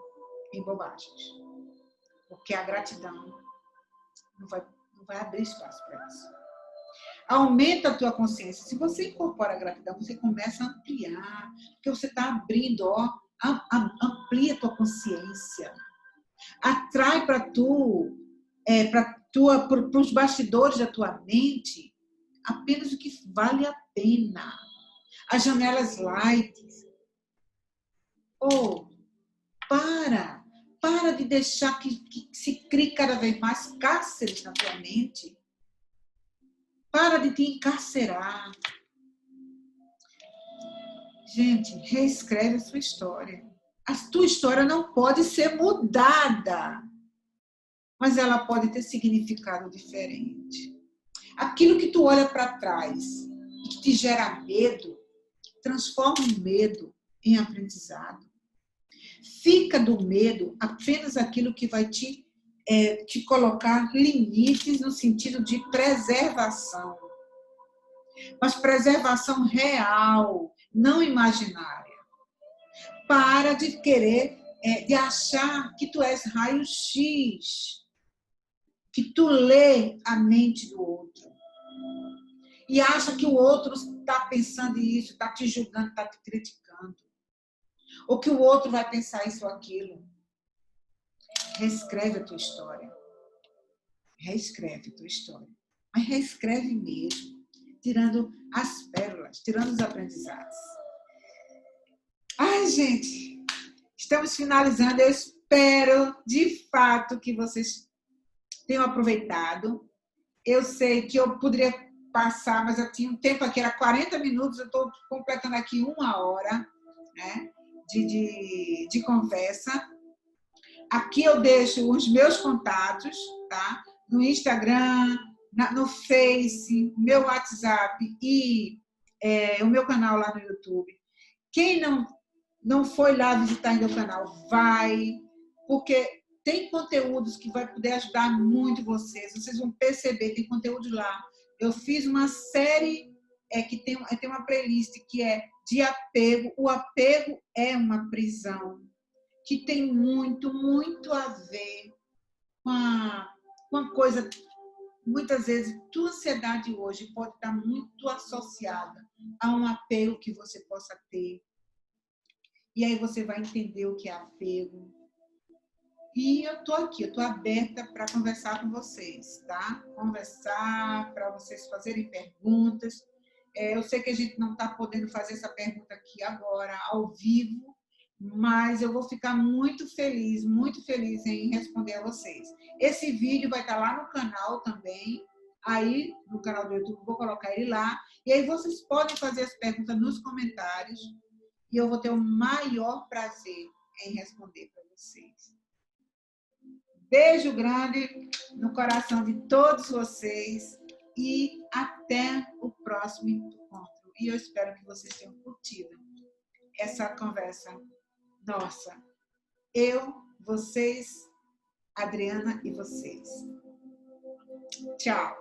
em bobagens. Porque a gratidão não vai abrir espaço para isso. Aumenta a tua consciência. Se você incorpora a gratidão, você começa a ampliar, porque você está abrindo, ó, amplia a tua consciência. Atrai para os bastidores da tua mente apenas o que vale a pena. As janelas light. Para de deixar que se crie cada vez mais cárceres na tua mente. Para de te encarcerar. Gente, reescreve a sua história. A tua história não pode ser mudada, mas ela pode ter significado diferente. Aquilo que tu olha para trás e que te gera medo, transforma o medo em aprendizado. Fica do medo apenas aquilo que vai te colocar limites no sentido de preservação. Mas preservação real, não imaginária. Para de querer, de achar que tu és raio-x, que tu lê a mente do outro. E acha que o outro está pensando isso, está te julgando, está te criticando. Ou que o outro vai pensar isso ou aquilo. Reescreve a tua história. Reescreve a tua história. Mas reescreve mesmo. Tirando as pérolas, tirando os aprendizados. Ai, gente, estamos finalizando. Eu espero, de fato, que vocês tenham aproveitado. Eu sei que eu poderia passar, mas eu tinha um tempo aqui, era 40 minutos, eu estou completando aqui 1 hora, né, de conversa. Aqui eu deixo os meus contatos, tá? No Instagram, no Face, meu WhatsApp e o meu canal lá no YouTube. Quem não foi lá visitar ainda o canal, vai, porque tem conteúdos que vai poder ajudar muito vocês. Vocês vão perceber, tem conteúdo lá. Eu fiz uma série que tem uma playlist que é de apego. O apego é uma prisão, que tem muito, muito a ver com a coisa. Muitas vezes, tua ansiedade hoje pode estar muito associada a um apego que você possa ter. E aí você vai entender o que é apego. E eu estou aqui, eu estou aberta para conversar com vocês, tá? Conversar, para vocês fazerem perguntas. Eu sei que a gente não está podendo fazer essa pergunta aqui agora, ao vivo, mas eu vou ficar muito feliz em responder a vocês. Esse vídeo vai estar lá no canal também, aí no canal do YouTube, vou colocar ele lá, e aí vocês podem fazer as perguntas nos comentários, e eu vou ter o maior prazer em responder para vocês. Beijo grande no coração de todos vocês e até o próximo encontro. E eu espero que vocês tenham curtido essa conversa nossa. Eu, vocês, Adriana e vocês. Tchau.